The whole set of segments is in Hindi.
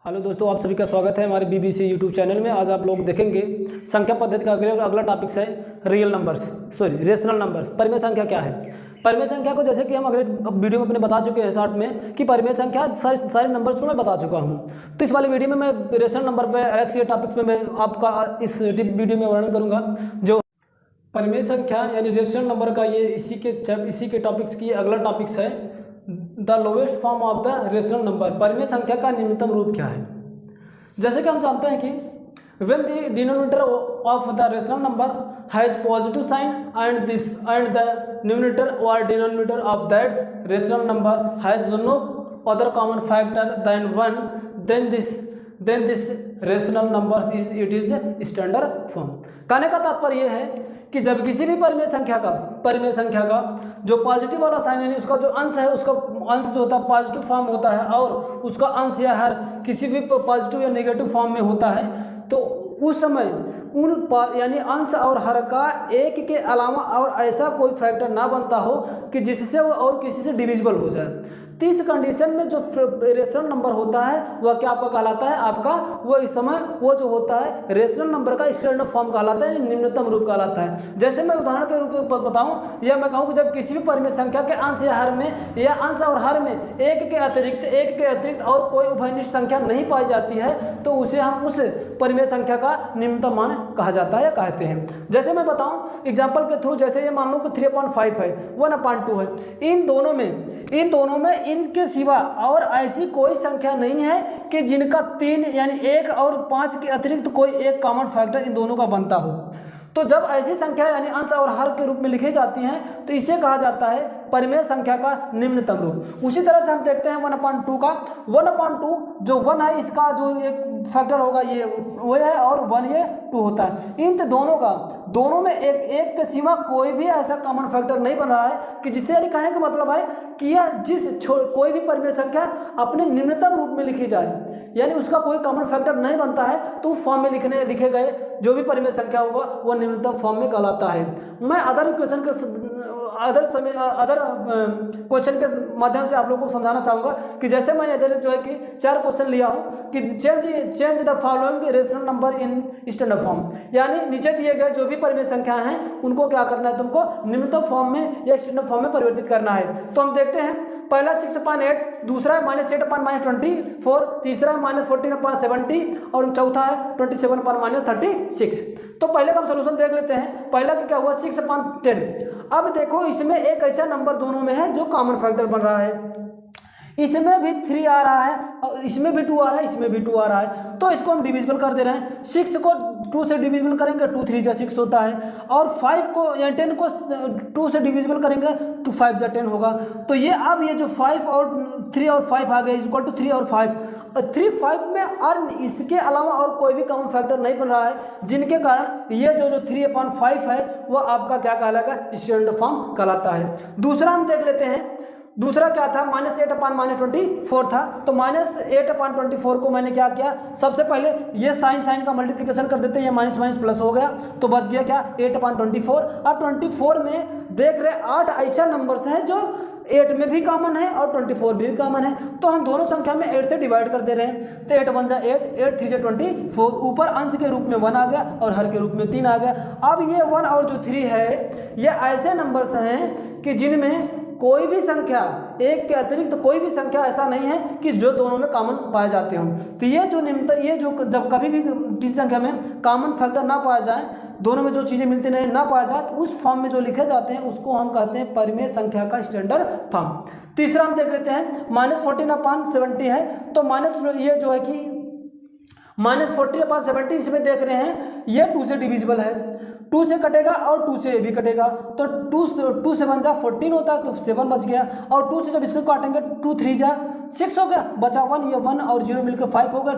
हेलो दोस्तों, आप सभी का स्वागत है हमारे बीबीसी यूट्यूब चैनल में। आज आप लोग देखेंगे संख्या पद्धति का अगला टॉपिक है रियल नंबर्स, रेशनल नंबर। परिमेय संख्या क्या है? परिमेय संख्या को जैसे कि हम अगले वीडियो में अपने बता चुके हैं शॉर्ट में कि परिमेय संख्या सारे नंबर्स को मैं बता चुका हूँ। तो इस वाले वीडियो में मैं रेशनल नंबर पे अलग से टॉपिक्स में मैं आपका इस वीडियो में वर्णन करूँगा। जो परिमेय संख्या यानी रेशनल नंबर का ये इसी के टॉपिक्स की अगला टॉपिक्स है the lowest form of the rational number. परिमेय संख्या का न्यूनतम रूप क्या है? जैसे कि हम जानते हैं कि when the denominator of the rational number has positive sign and the numerator or denominator of that rational number has no other common factor than 1, then this rational number is standard form। कहने का तात्पर्य यह है कि जब किसी भी परिमेय संख्या का जो पॉजिटिव वाला साइन यानी उसका जो अंश है, उसका अंश जो होता है पॉजिटिव फॉर्म होता है और उसका अंश या हर किसी भी पॉजिटिव या नेगेटिव फॉर्म में होता है, तो उस समय उन यानी अंश और हर का एक के अलावा और ऐसा कोई फैक्टर ना बनता हो कि जिससे वो और किसी से डिविजिबल हो जाए। तो इस कंडीशन में जो रेशनल नंबर होता है वह क्या आपका कहलाता है? आपका वो इस समय वो जो होता है रेशनल नंबर का स्टैंडर्ड फॉर्म कहलाता है, निम्नतम रूप कहलाता है। जैसे मैं उदाहरण के रूप में बताऊं या मैं कहूं कि जब किसी भी परिमेय संख्या के अंश या हर में या अंश और हर में एक के अतिरिक्त और कोई उभयनिष्ठ संख्या नहीं पाई जाती है तो उसे हम उस परिमेय संख्या का निम्नतम मान कहा जाता है या कहते हैं। जैसे मैं बताऊं एग्जाम्पल के थ्रू, जैसे ये मान लो कि 3/5 है, 1/2 है। इन दोनों में इनके सिवा और ऐसी कोई संख्या नहीं है कि जिनका 3 यानी 1 और 5 के अतिरिक्त कोई एक कॉमन फैक्टर इन दोनों का बनता हो। तो जब ऐसी संख्या यानी अंश और हर के रूप में लिखी जाती हैं तो इसे कहा जाता है परिमेय संख्या का निम्नतम रूप। उसी तरह से हम देखते हैं 1/2 का। 1/2 जो 1 है इसका जो एक फैक्टर होगा ये वो है और 1 ये 2 होता है। इन दोनों में एक के सिवा कोई भी ऐसा कॉमन फैक्टर नहीं बन रहा है कि जिससे यानी कहने का मतलब है कि यह कोई भी परिमेय संख्या अपने निम्नतम रूप में लिखी जाए यानी उसका कोई कॉमन फैक्टर नहीं बनता है तो फॉर्म में लिखे गए जो भी परिमेय संख्या होगा वो निम्नतम फॉर्म में कहलाता है। मैं अदर क्वेश्चन के माध्यम से आप लोगों को समझाना चाहूँगा कि जैसे मैं इधर जो है कि 4 क्वेश्चन लिया हूँ कि change the following rational number in standard form, यानी नीचे दिए गए जो भी परिमेय संख्या हैं उनको क्या करना है, तुमको निम्नतम फॉर्म में या स्टैंडर्ड फॉर्म में परिवर्तित करना है। तो हम देखते हैं पहला 6/8, दूसरा है -8/24, तीसरा है -14/70 और चौथा है 27/36। तो पहले का हम सोल्यूशन देख लेते हैं। पहला क्या हुआ 6/10। अब देखो इसमें एक ऐसा नंबर दोनों में है जो कॉमन फैक्टर बन रहा है। इसमें भी 3 आ रहा है और इसमें भी 2 आ रहा है, इसमें भी 2 आ रहा है, तो इसको हम डिविजिबल कर दे रहे हैं। 6 को 2 से डिविजिबल करेंगे 2 3 जा 6 होता है और 5 को या 10 को 2 से डिविजिबल करेंगे 2 5 जा 10 होगा। तो ये अब ये जो 5 और 3 और 5 आ गए इक्वल टू 3 और 5 और 3 5 में और इसके अलावा और कोई भी कॉमन फैक्टर नहीं बन रहा है, जिनके कारण ये जो 3/5 है वो आपका क्या कहलाएगा, स्टैंडर्ड फॉर्म कहलाता है। दूसरा हम देख लेते हैं। दूसरा क्या था -8/24 था। तो -8/24 को मैंने क्या किया, सबसे पहले ये साइन का मल्टीप्लिकेशन कर देते हैं, ये माइनस प्लस हो गया तो बच गया क्या 8/24। अब 24 में देख रहे 8 ऐसा नंबर्स हैं जो 8 में भी कॉमन है और 24 भी कॉमन है, तो हम दोनों संख्या में 8 से डिवाइड कर दे रहे हैं। तो 8 1 जा 8, 8 3 जा 24, ऊपर अंश के रूप में 1 आ गया और हर के रूप में 3 आ गया। अब ये 1 और जो 3 है ये ऐसे नंबर्स हैं कि जिनमें कोई भी संख्या एक के अतिरिक्त कोई भी संख्या ऐसा नहीं है कि जो दोनों में कॉमन पाए जाते हों। तो ये जो जब कभी भी किसी संख्या में कॉमन फैक्टर ना पाया जाए, दोनों में जो चीज़ें मिलती नहीं ना पाया जाए, तो उस फॉर्म में जो लिखे जाते हैं उसको हम कहते हैं परिमेय संख्या का स्टैंडर्ड फॉर्म। तीसरा हम देख लेते हैं -14/70 है। तो ये जो है कि -14/70 इसमें देख रहे हैं ये 2 से डिविजिबल है, 2 से कटेगा और 2 से ये भी कटेगा, तो 2 से 1 जा 14 होता है तो 7 बच गया और 2 से जब इसको काटेंगे 2 3 जा 6 हो गया, बचा 1, ये 1 और 0 मिलकर 5 होगा,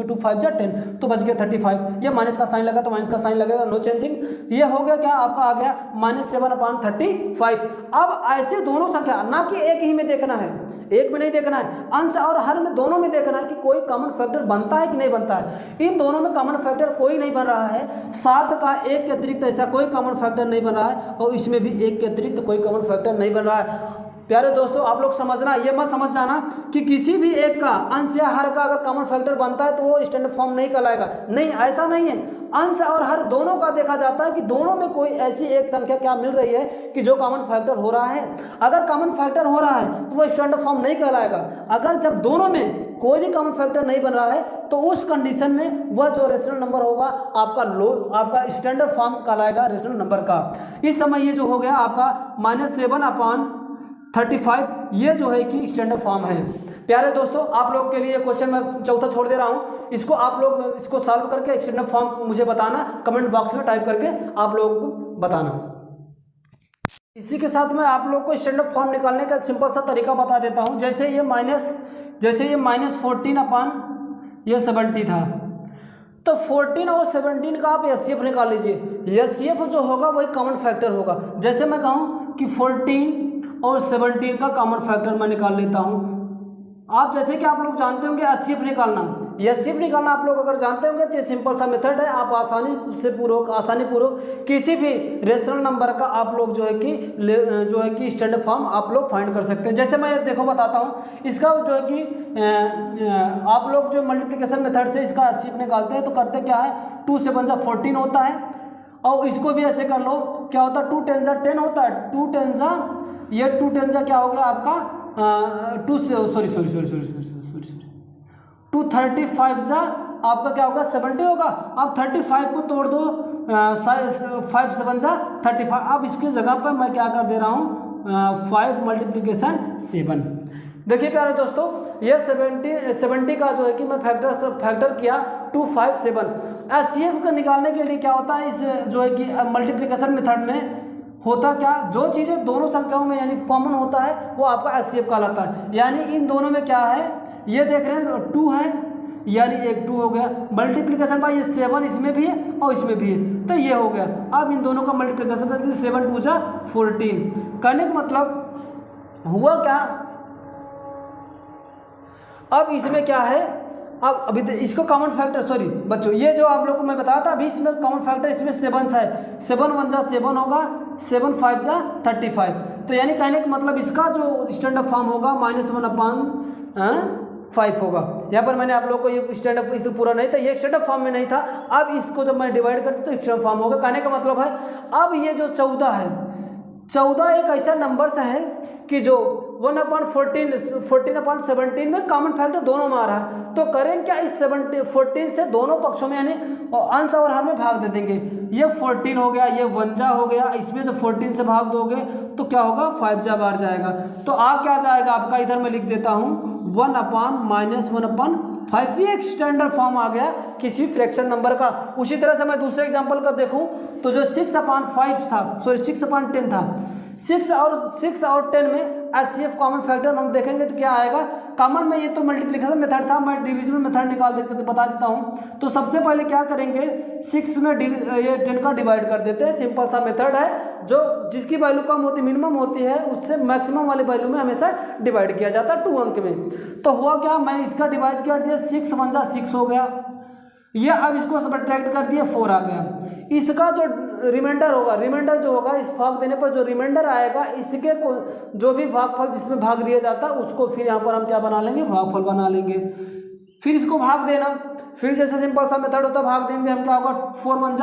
2 5 जा 10 तो बच गया 35। ये माइनस का साइन लगा तो माइनस का साइन लगेगा, नो चेंजिंग। ये हो गया क्या आपका आ गया -7/35। अब ऐसे दोनों संख्या ना कि एक ही में देखना है, एक में नहीं देखना है, अंश और हर में दोनों में देखना है कि कोई कॉमन फैक्टर बनता है कि नहीं बनता है। इन दोनों में कॉमन फैक्टर कोई नहीं बन रहा है, 7 का 1 के अतिरिक्त ऐसा कोई कॉमन फैक्टर नहीं बन रहा है और इसमें भी 1 के अतिरिक्त कोई कॉमन फैक्टर नहीं बन रहा है। प्यारे दोस्तों आप लोग समझना, ये मत समझ जाना कि किसी भी एक का अंश या हर का अगर कॉमन फैक्टर बनता है तो वो स्टैंडर्ड फॉर्म नहीं कहलाएगा। नहीं, ऐसा नहीं है। अंश और हर दोनों का देखा जाता है कि दोनों में कोई ऐसी एक संख्या क्या मिल रही है कि जो कॉमन फैक्टर हो रहा है। अगर कॉमन फैक्टर हो रहा है तो वो स्टैंडर्ड फॉर्म नहीं कहलाएगा। अगर जब दोनों में कोई भी कॉमन फैक्टर नहीं बन रहा है तो उस कंडीशन में वह जो रेशनल नंबर होगा आपका स्टैंडर्ड फॉर्म कहलाएगा रेशनल नंबर का। इस समय ये जो हो गया आपका -7/35, ये जो है कि स्टैंडर्ड फॉर्म है। प्यारे दोस्तों आप लोग के लिए क्वेश्चन मैं चौथा छोड़ दे रहा हूँ, इसको आप लोग इसको सॉल्व करके स्टैंडर्ड फॉर्म मुझे बताना, कमेंट बॉक्स में टाइप करके आप लोगों को बताना। इसी के साथ मैं आप लोग को स्टैंडर्ड फॉर्म निकालने का एक सिंपल सा तरीका बता देता हूँ। जैसे ये -14/70 था, तो 14 और 17 का आप एचसीएफ निकाल लीजिए। एचसीएफ जो होगा वही कॉमन फैक्टर होगा। जैसे मैं कहूँ कि 14 और 17 का कॉमन फैक्टर मैं निकाल लेता हूँ। आप जैसे कि आप लोग जानते होंगे एचसीएफ निकालना, एचसीएफ निकालना आप लोग अगर जानते होंगे तो ये सिंपल सा मेथड है। आप आसानी पूर्वक किसी भी रेशनल नंबर का आप लोग जो है कि स्टैंडर्ड फॉर्म आप लोग फाइंड कर सकते हैं। जैसे मैं देखो बताता हूँ, इसका जो है कि आप लोग जो मल्टीप्लिकेशन मेथड से इसका एचसीएफ निकालते हैं तो करते क्या है, 2 से 1 14 होता है। और इसको भी ऐसे कर लो, क्या होता है 2 10 10 होता है। 2 10 क्या हो गया आपका 235 आपका क्या होगा 70 होगा। अब 35 को तोड़ दो, 5 7 35। अब इसकी जगह पर मैं क्या कर दे रहा हूँ 5 × 7। देखिए प्यारे दोस्तों, ये 70 का जो है कि मैं फैक्टर किया 257। एचसीएफ को निकालने के लिए क्या होता है, इस जो है कि मल्टीप्लिकेशन मेथड में होता क्या, जो चीज़ें दोनों संख्याओं में यानी कॉमन होता है वो आपका एचसीएफ कहलाता है। यानी इन दोनों में क्या है, ये देख रहे हैं 2 है, यानी एक 2 हो गया। मल्टीप्लिकेशन बाय ये 7 इसमें भी है और इसमें भी है, तो ये हो गया। अब इन दोनों का मल्टीप्लिकेशन करके 7 2 14। कहने का मतलब हुआ क्या, अब इसमें क्या है, अब अभी इसको कॉमन फैक्टर, सॉरी बच्चों, ये जो आप लोग को मैं बताया था अभी, इसमें कॉमन फैक्टर इसमें 7 है। 7 1 7 होगा, 7 5 35। तो यानी कहने का मतलब इसका जो स्टैंडर्ड फॉर्म होगा -1/5 होगा। यहाँ पर मैंने आप लोग को ये स्टैंडर्ड इसमें पूरा नहीं था, ये स्टैंडर्ड फॉर्म में नहीं था। अब इसको जब मैं डिवाइड करती तो स्टैंडर्ड फॉर्म होगा। कहने का मतलब है अब ये जो 14 है, 14 एक ऐसा नंबर है कि जो 1/14 में कॉमन फैक्टर दोनों में आ रहा है। तो करें क्या, इस 14 से दोनों पक्षों में यानी अंश और हर में भाग दे देंगे। ये 14 हो गया, ये 1 हो गया, इसमें से 14 से भाग दोगे तो क्या होगा 5 बार जाएगा। तो आ क्या जाएगा आपका, इधर मैं लिख देता हूँ 1/-1/5। ये एक स्टैंडर्ड फॉर्म आ गया किसी फ्रैक्शन नंबर का। उसी तरह से मैं दूसरे एग्जांपल का देखूं तो जो 6/5 था, सॉरी 6/10 था, 6 और 10 में एचसीएफ कॉमन फैक्टर हम देखेंगे तो क्या आएगा। कॉमन में ये तो मल्टीप्लिकेशन मेथड था, मैं डिवीजन मेथड निकाल देकर बता देता हूँ। तो सबसे पहले क्या करेंगे, 6 में ये 10 का डिवाइड कर देते हैं। सिंपल सा मेथड है, जो जिसकी वैल्यू कम होती मिनिमम होती है उससे मैक्सिमम वाली वैल्यू में हमेशा डिवाइड किया जाता है 2 अंक में। तो हुआ क्या, मैं इसका डिवाइड कर दिया, 6 1 6 हो गया। ये अब इसको सब्ट्रैक्ट कर दिया, 4 आ गया। इसका जो रिमाइंडर होगा, रिमाइंडर जो होगा इस भाग देने पर जो रिमाइंडर आएगा, इसके जो भी भागफल जिसमें भाग दिया जाता है उसको फिर यहाँ पर हम क्या बना लेंगे, भागफल बना लेंगे। फिर इसको भाग देना, फिर जैसे सिंपल सा मेथड होता है भाग देंगे हम, क्या होगा 4 1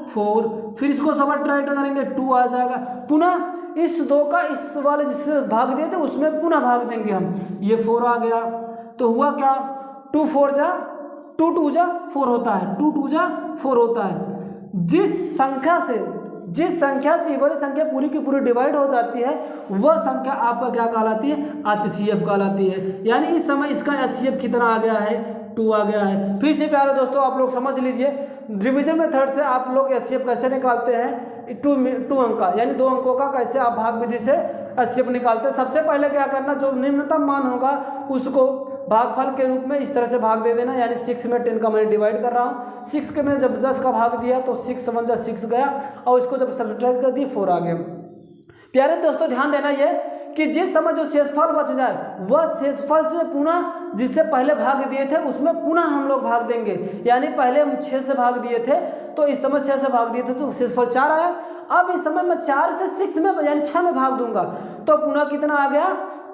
4। फिर इसको सब्ट्रैक्ट करेंगे 2 आ जाएगा। पुनः इस 2 का इस वाले जिससे भाग दिए थे उसमें पुनः भाग देंगे हम, ये 4 आ गया। तो हुआ क्या, 2 4 2 2 4 होता है, 2 2 4 होता है। जिस संख्या से ये वाली संख्या पूरी की पूरी डिवाइड हो जाती है वह संख्या आपका क्या कहलाती है, एचसीएफ कहलाती है। यानी इस समय इसका एचसीएफ कितना आ गया है, 2 आ गया है। फिर से प्यारे दोस्तों आप लोग समझ लीजिए, डिवीजन मेथड से आप लोग एचसीएफ कैसे निकालते हैं, 2 अंक का यानी 2 अंकों का कैसे आप भाग विधि से एचसीएफ निकालते हैं। सबसे पहले क्या करना, जो निम्नतम मान होगा उसको भागफल के रूप में इस तरह से भाग दे देना। यानी 6 में 10 का मैं डिवाइड कर रहा हूँ, 6 के में जब 10 का भाग दिया तो 6 1 6 गया, और इसको जब सब्ट्रैक्ट कर दिया 4 आ गया। प्यारे दोस्तों ध्यान देना ये कि जिस समय जो शेषफल बच जाए वह शेषफल से पुनः जिससे पहले भाग दिए थे उसमें पुनः हम लोग भाग देंगे। यानी पहले हम 6 से भाग दिए थे तो इस समय 6 से भाग दिए थे तो शेषफल 4 आया। अब इस समय मैं 4 से 6 में यानी 6 में भाग दूंगा तो पुनः कितना आ गया,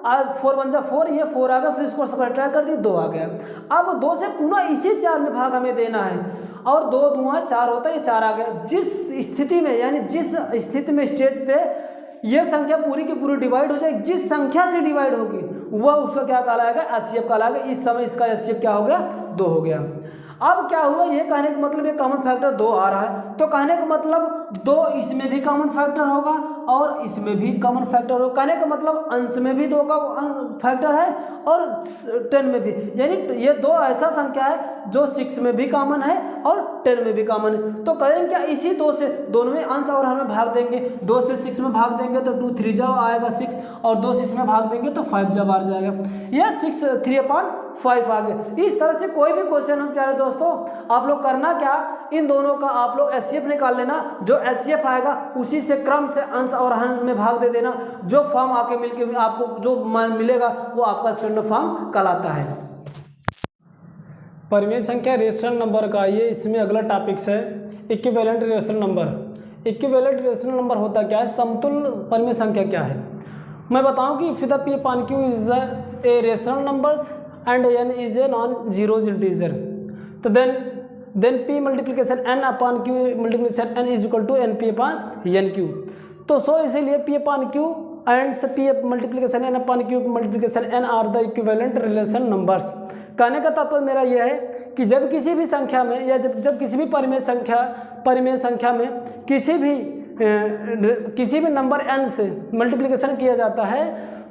आज 4 1 जा 4, ये 4 आ गया, फिर इसको सब्ट्रैक्ट कर दी 2 आ गया। अब 2 से पुनः इसी 4 में भाग हमें देना है और 2 दूना 4 होता है, ये 4 आ गया। जिस स्थिति में यानी जिस स्थिति में स्टेज पे ये संख्या पूरी की पूरी डिवाइड हो जाएगी, जिस संख्या से डिवाइड होगी वह उसका क्या कहलाएगा, एचसीएफ कहलाएगा। इस समय इसका एचसीएफ क्या हो गया, 2 हो गया। अब क्या हुआ, ये कहने का मतलब ये कॉमन फैक्टर 2 आ रहा है, तो कहने का मतलब 2 इसमें भी कॉमन फैक्टर होगा और इसमें भी कॉमन फैक्टर होगा। कहने का मतलब अंश में भी 2 का फैक्टर है और 10 में भी, यानी ये 2 ऐसा संख्या है जो 6 में भी कॉमन है और 10 में भी कॉमन है। तो करेंगे क्या, इसी 2 से दोनों में अंश और हर में भाग देंगे। 2 से 6 में भाग देंगे तो 2 3 जा आएगा 6 और 2 से इसमें भाग देंगे तो 5 जा बाहर जाएगा, यह 6 3/5 आ गया। इस तरह से कोई भी क्वेश्चन हम प्यारे दोस्तों आप लोग करना क्या, इन दोनों का आप लोग एचसीएफ निकाल लेना, जो एचसीएफ आएगा उसी से क्रम से अंश और हर में भाग दे देना, जो फॉर्म आके मिलके आपको जो मान मिलेगा वो आपका एक्सटेंडेड फॉर्म कहलाता है। परिमेय संख्या रेशनल नंबर का ये इसमें अगला टॉपिक्स है equivalent rational number. Equivalent rational number होता क्या है, समतुल्य परिमेय संख्या क्या है। मैं बताऊं कि फिर the P upon Q is the a rational numbers and N is a non zeros integer. तो then P multiplication N upon Q multiplication N is equal to N P upon N Q. तो सो इसीलिए P upon Q and P multiplication N upon Q multiplication N are the equivalent relation numbers. कहने का तात्पर्य मेरा यह है कि जब किसी भी संख्या में या जब किसी भी परिमेय संख्या में किसी भी नंबर n से मल्टीप्लिकेशन किया जाता है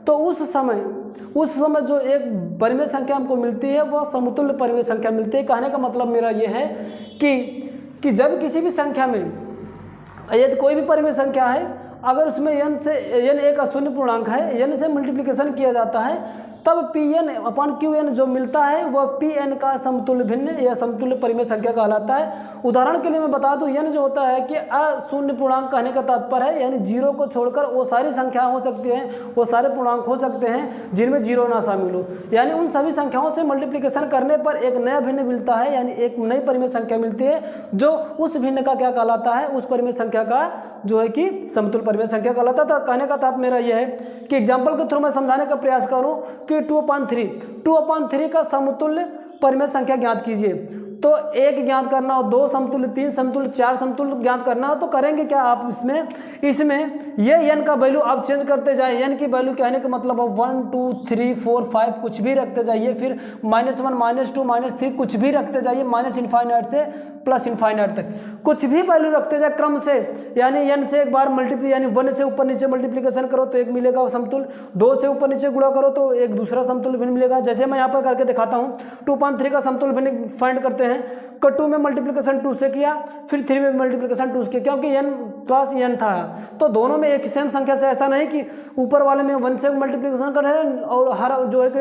तो उस समय जो एक परिमेय संख्या हमको मिलती है वह समतुल्य परिमेय संख्या मिलती है। कहने का मतलब मेरा यह है कि जब किसी भी संख्या में यदि कोई भी परिमेय संख्या है, अगर उसमें n एक अशून्य पूर्णांक है, n से मल्टीप्लिकेशन किया जाता है तब Pn अपॉन Qn जो मिलता है वह Pn का समतुल्य भिन्न या समतुल्य परिमेय संख्या कहलाता है। उदाहरण के लिए मैं बता दूं, n जो होता है कि अशून्य पूर्णांक कहने का तात्पर्य है यानी जीरो को छोड़कर वो सारी संख्या हो सकती हैं, वो सारे पूर्णांक हो सकते हैं जिनमें जीरो ना शामिल हो, यानी उन सभी संख्याओं से मल्टीप्लिकेशन करने पर एक नया भिन्न मिलता है, यानी एक नई परिमेय संख्या मिलती है जो उस भिन्न का क्या कहलाता है, उस परिमेय संख्या का जो है कि समतुल्य परिमेय संख्या कहलाता था। कहने का तात्पर्य मेरा यह है कि एग्जाम्पल के थ्रू मैं समझाने का प्रयास करूं कि 2/3 का समतुल्य परिमेय संख्या ज्ञात कीजिए। तो 1 ज्ञात करना हो, 2 समतुल्य, 3 समतुल्य, 4 समतुल्य ज्ञात करना हो तो करेंगे क्या आप इसमें ये n का वैल्यू आप चेंज करते जाए। n की वैल्यू कहने का मतलब 1 2 3 4 5 कुछ भी रखते जाइए, फिर -1 -2 -3 कुछ भी रखते जाइए, -इनफाइनाइट से प्लस इनफाइनाइट तक कुछ भी वैल्यू रखते जाए क्रम से, यानी n से एक बार मल्टीप्ली यानी 1 से ऊपर नीचे मल्टीप्लिकेशन करो तो एक मिलेगा समतुल्य, 2 से ऊपर नीचे गुणा करो तो एक दूसरा समतुल्य भिन्न मिलेगा। जैसे मैं यहाँ पर करके दिखाता हूँ, 2/3 का समतुल्य भिन्न फाइंड करते हैं। 2 में मल्टीप्लिकेशन 2 से किया, फिर 3 में मल्टीप्लिकेशन 2 से किया, क्योंकि n प्लस n था तो दोनों में एक सेम संख्या से, ऐसा नहीं कि ऊपर वाले में 1 से मल्टीप्लिकेशन कर रहे हैं और हर जो है कि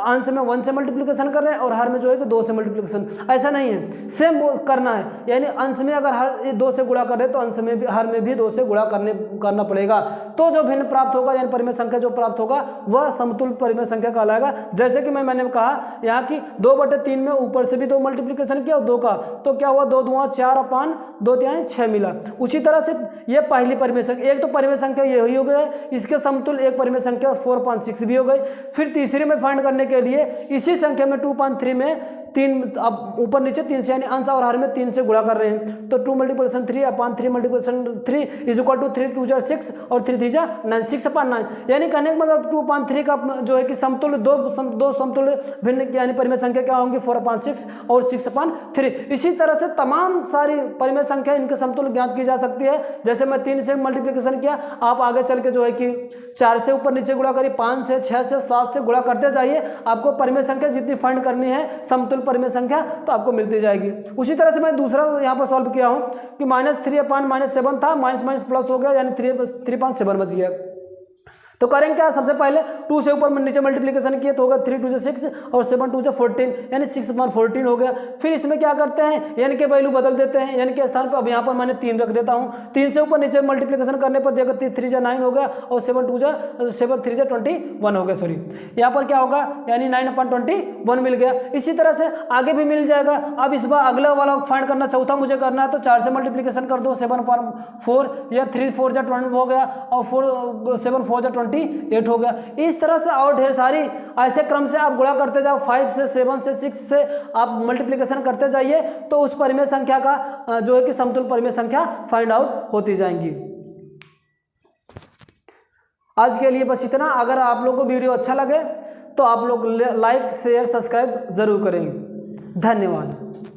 अंश में 1 से मल्टीप्लिकेशन कर रहे हैं और हर में जो है कि 2 से मल्टीप्लिकेशन, ऐसा नहीं है, सेम करना है। यानी अंश में अगर हर 2 से गुणा कर रहे तो अंश में भी हर में भी 2 से गुणा करना पड़ेगा, तो जो भिन्न प्राप्त होगा यानी परिमेय संख्या जो प्राप्त होगा वह समतुल्य परिमेय संख्या कहलाएगा। जैसे कि मैंने कहा यहाँ की 2/3 में ऊपर से भी 2 मल्टीप्लिकेशन किया और 2 का, तो क्या हुआ 2 दूना 4/2 6 मिला। उसी तरह से ये पहली परिमेय संख्या, एक तो परिमेय संख्या ये हो गई, इसके समतुल्य एक परिमेय संख्या 4/6 भी हो गई। फिर तीसरी में फाइंड करने के लिए इसी संख्या में 2/3 में 3 अब ऊपर नीचे 3 से यानी अंश और हर में 3 से गुणा कर रहे हैं, तो 2 × 3/3 × 3 इज इक्वल टू 3 2 6 और 3 3 9 6/9, यानी कहने का मतलब 2/3 का जो है कि समतुल्य दो समतुल्य भिन्न यानी परिमेय संख्या क्या होंगी 4/6 और 6/3। इसी तरह से तमाम सारी परिमेय संख्या इनके समतुल्य ज्ञात की जा सकती है। जैसे मैं 3 से मल्टीप्लिकेशन किया, आप आगे चल के जो है कि 4 से ऊपर नीचे गुणा करिए, 5 से 6 से 7 से गुणा करते जाइए, आपको परिमेय संख्या जितनी फाइंड करनी है समतुल्य परिमेय संख्या तो आपको मिलती जाएगी। उसी तरह से मैं दूसरा यहाँ पर सॉल्व किया हूँ कि -3/-7 था, माइनस प्लस हो गया यानी 3/7 बच गया। तो करेंगे क्या, सबसे पहले 2 से ऊपर नीचे मल्टीप्लिकेशन किए तो होगा 3 2 6 और 7 2 14, यानी 6/14 हो गया। फिर इसमें क्या करते हैं, एन के वैल्यू बदल देते हैं, एन के स्थान पर अब यहाँ पर मैंने 3 रख देता हूँ। 3 से ऊपर नीचे मल्टीप्लिकेशन करने पर देखो 3 9 हो गया और 7 3 21 हो गया, सॉरी यहाँ पर क्या होगा, यानी 9/21 मिल गया। इसी तरह से आगे भी मिल जाएगा। अब इस बार अगला वाला फाइंड करना, चौथा मुझे करना है, तो 4 से मल्टीप्लिकेशन कर दो 7/4 या 3 4 20 हो गया और 7 4 28 हो गया। इस तरह से और ढेर सारी ऐसे क्रम से आप गुणा करते जाओ, 5 से 7 से 6 से आप मल्टीप्लिकेशन करते जाइए तो उस परिमेय संख्या का जो है कि समतुल्य परिमेय संख्या फाइंड आउट होती जाएंगी। आज के लिए बस इतना। अगर आप लोग को वीडियो अच्छा लगे तो आप लोग लाइक शेयर सब्सक्राइब जरूर करें। धन्यवाद।